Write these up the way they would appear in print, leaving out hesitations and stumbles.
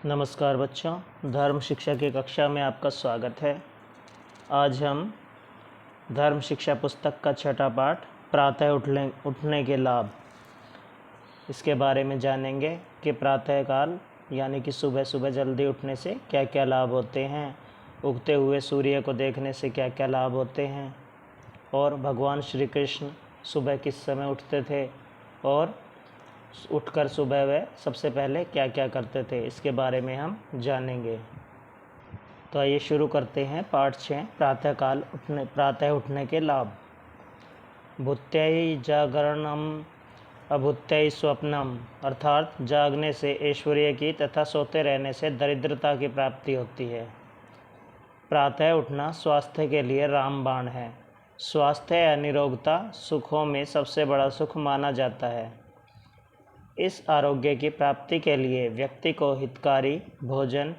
नमस्कार बच्चों, धर्म शिक्षा की कक्षा में आपका स्वागत है। आज हम धर्म शिक्षा पुस्तक का छठा पाठ प्रातः उठने के लाभ, इसके बारे में जानेंगे कि प्रातःकाल यानी कि सुबह सुबह जल्दी उठने से क्या क्या लाभ होते हैं, उगते हुए सूर्य को देखने से क्या क्या लाभ होते हैं, और भगवान श्री कृष्ण सुबह किस समय उठते थे और उठकर सुबह वे सबसे पहले क्या क्या करते थे, इसके बारे में हम जानेंगे। तो आइए शुरू करते हैं पाठ 6 प्रातः उठने के लाभ। भूत्यै जागरणम अभूत्यै स्वप्नम, अर्थात जागने से ऐश्वर्य की तथा सोते रहने से दरिद्रता की प्राप्ति होती है। प्रातः उठना स्वास्थ्य के लिए रामबाण है। स्वास्थ्य या निरोगता सुखों में सबसे बड़ा सुख माना जाता है। इस आरोग्य की प्राप्ति के लिए व्यक्ति को हितकारी भोजन,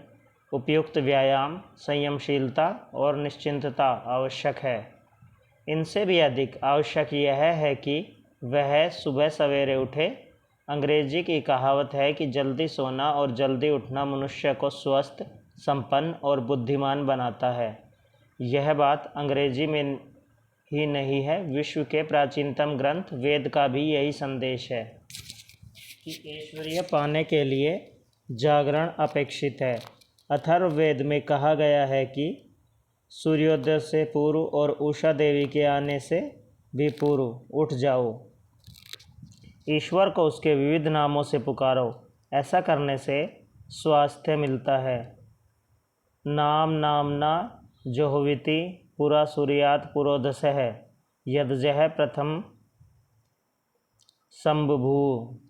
उपयुक्त व्यायाम, संयमशीलता और निश्चिंतता आवश्यक है। इनसे भी अधिक आवश्यक यह है कि वह सुबह सवेरे उठे। अंग्रेजी की कहावत है कि जल्दी सोना और जल्दी उठना मनुष्य को स्वस्थ, संपन्न और बुद्धिमान बनाता है। यह बात अंग्रेजी में ही नहीं है, विश्व के प्राचीनतम ग्रंथ वेद का भी यही संदेश है कि ऐश्वर्य पाने के लिए जागरण अपेक्षित है। अथर्ववेद में कहा गया है कि सूर्योदय से पूर्व और उषा देवी के आने से भी पूर्व उठ जाओ। ईश्वर को उसके विविध नामों से पुकारो। ऐसा करने से स्वास्थ्य मिलता है। नाम नामना जोहविति पुरा सूर्यात पुरोदसः यदजः प्रथम संबभू।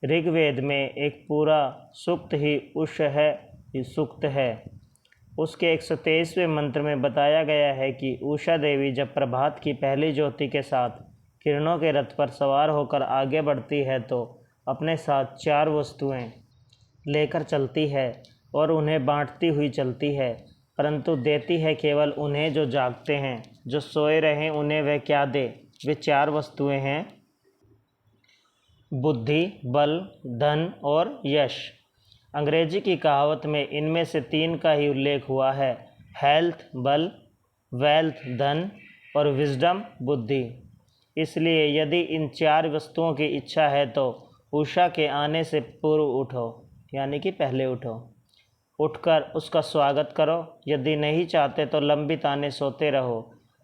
ऋग्वेद में एक पूरा सूक्त ही सूक्त है। उसके 123वें मंत्र में बताया गया है कि उषा देवी जब प्रभात की पहली ज्योति के साथ किरणों के रथ पर सवार होकर आगे बढ़ती है तो अपने साथ 4 वस्तुएं लेकर चलती है और उन्हें बांटती हुई चलती है, परंतु देती है केवल उन्हें जो जागते हैं। जो सोए रहें उन्हें वह क्या दे? वे 4 वस्तुएं हैं: बुद्धि, बल, धन और यश। अंग्रेजी की कहावत में इनमें से 3 का ही उल्लेख हुआ है: हेल्थ बल, वेल्थ धन और विजडम बुद्धि। इसलिए यदि इन 4 वस्तुओं की इच्छा है तो उषा के आने से पूर्व उठो, यानी कि पहले उठो। उठकर उसका स्वागत करो। यदि नहीं चाहते तो लंबी ताने सोते रहो।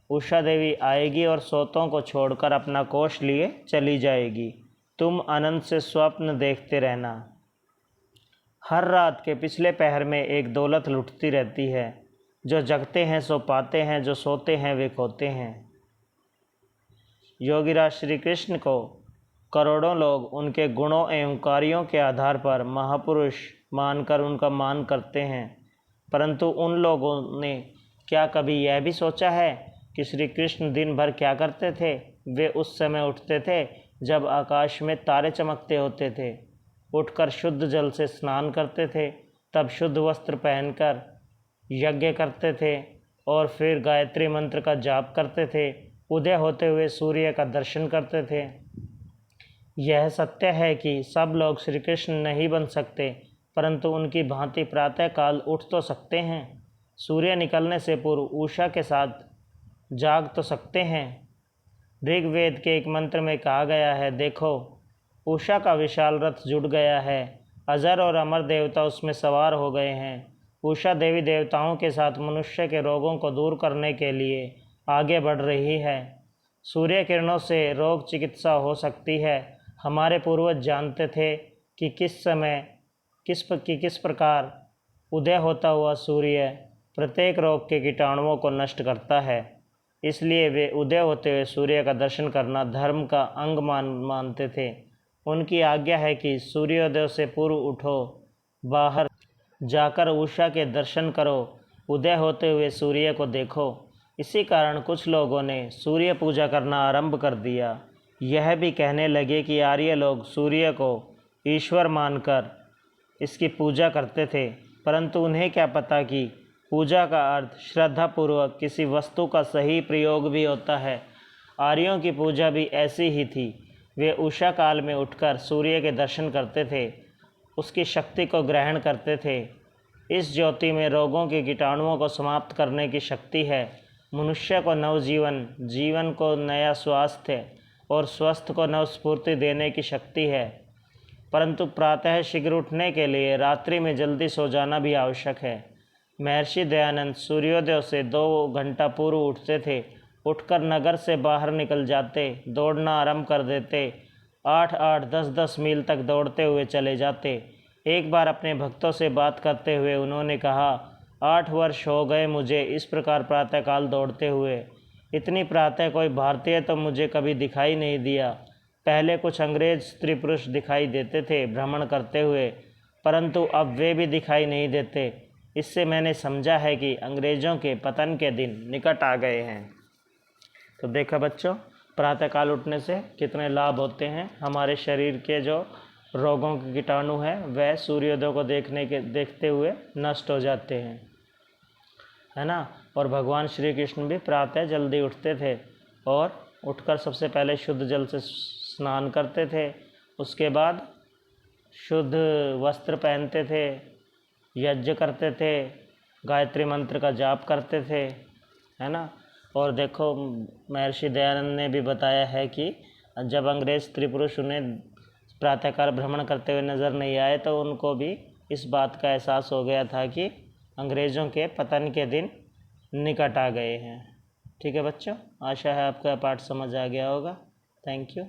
उषा देवी आएगी और सोतों को छोड़कर अपना कोष लिए चली जाएगी। तुम आनंद से स्वप्न देखते रहना। हर रात के पिछले पहर में एक दौलत लुटती रहती है। जो जगते हैं सो पाते हैं, जो सोते हैं वे खोते हैं। योगीराज श्री कृष्ण को करोड़ों लोग उनके गुणों एवं कार्यों के आधार पर महापुरुष मानकर उनका मान करते हैं, परंतु उन लोगों ने क्या कभी यह भी सोचा है कि श्री कृष्ण दिन भर क्या करते थे? वे उस समय उठते थे जब आकाश में तारे चमकते होते थे। उठकर शुद्ध जल से स्नान करते थे, तब शुद्ध वस्त्र पहनकर यज्ञ करते थे और फिर गायत्री मंत्र का जाप करते थे। उदय होते हुए सूर्य का दर्शन करते थे। यह सत्य है कि सब लोग श्री कृष्ण नहीं बन सकते, परंतु उनकी भांति प्रातःकाल उठ तो सकते हैं। सूर्य निकलने से पूर्व उषा के साथ जाग तो सकते हैं। ऋग्वेद के एक मंत्र में कहा गया है, देखो उषा का विशाल रथ जुट गया है, अजर और अमर देवता उसमें सवार हो गए हैं। उषा देवी देवताओं के साथ मनुष्य के रोगों को दूर करने के लिए आगे बढ़ रही है। सूर्य किरणों से रोग चिकित्सा हो सकती है। हमारे पूर्वज जानते थे कि किस प्रकार उदय होता हुआ सूर्य प्रत्येक रोग के कीटाणुओं को नष्ट करता है। इसलिए वे उदय होते हुए सूर्य का दर्शन करना धर्म का अंग मानते थे। उनकी आज्ञा है कि सूर्योदय से पूर्व उठो, बाहर जाकर उषा के दर्शन करो, उदय होते हुए सूर्य को देखो। इसी कारण कुछ लोगों ने सूर्य पूजा करना आरंभ कर दिया। यह भी कहने लगे कि आर्य लोग सूर्य को ईश्वर मानकर इसकी पूजा करते थे, परंतु उन्हें क्या पता कि पूजा का अर्थ श्रद्धापूर्वक किसी वस्तु का सही प्रयोग भी होता है। आर्यों की पूजा भी ऐसी ही थी। वे उषा काल में उठकर सूर्य के दर्शन करते थे। उसकी शक्ति को ग्रहण करते थे। इस ज्योति में रोगों के कीटाणुओं को समाप्त करने की शक्ति है। मनुष्य को नवजीवन, जीवन को नया स्वास्थ्य और स्वस्थ को नवस्फूर्ति देने की शक्ति है। परंतु प्रातः शीघ्र उठने के लिए रात्रि में जल्दी सो जाना भी आवश्यक है। महर्षि दयानंद सूर्योदय से 2 घंटा पूर्व उठते थे। उठकर नगर से बाहर निकल जाते, दौड़ना आरंभ कर देते। 8-8, 10-10 मील तक दौड़ते हुए चले जाते। एक बार अपने भक्तों से बात करते हुए उन्होंने कहा, 8 वर्ष हो गए मुझे इस प्रकार प्रातःकाल दौड़ते हुए। इतनी प्रातः कोई भारतीय तो मुझे कभी दिखाई नहीं दिया। पहले कुछ अंग्रेज स्त्री पुरुष दिखाई देते थे भ्रमण करते हुए, परंतु अब वे भी दिखाई नहीं देते। इससे मैंने समझा है कि अंग्रेज़ों के पतन के दिन निकट आ गए हैं। तो देखा बच्चों, प्रातःकाल उठने से कितने लाभ होते हैं। हमारे शरीर के जो रोगों के कीटाणु हैं वह सूर्योदय को देखते हुए नष्ट हो जाते हैं, है ना। और भगवान श्री कृष्ण भी प्रातः जल्दी उठते थे और उठकर सबसे पहले शुद्ध जल से स्नान करते थे। उसके बाद शुद्ध वस्त्र पहनते थे, यज्ञ करते थे, गायत्री मंत्र का जाप करते थे, है ना। और देखो, महर्षि दयानंद ने भी बताया है कि जब अंग्रेज स्त्री पुरुष उन्हें प्रातःकाल भ्रमण करते हुए नज़र नहीं आए तो उनको भी इस बात का एहसास हो गया था कि अंग्रेज़ों के पतन के दिन निकट आ गए हैं। ठीक है बच्चों, आशा है आपका पाठ समझ आ गया होगा। Thank you.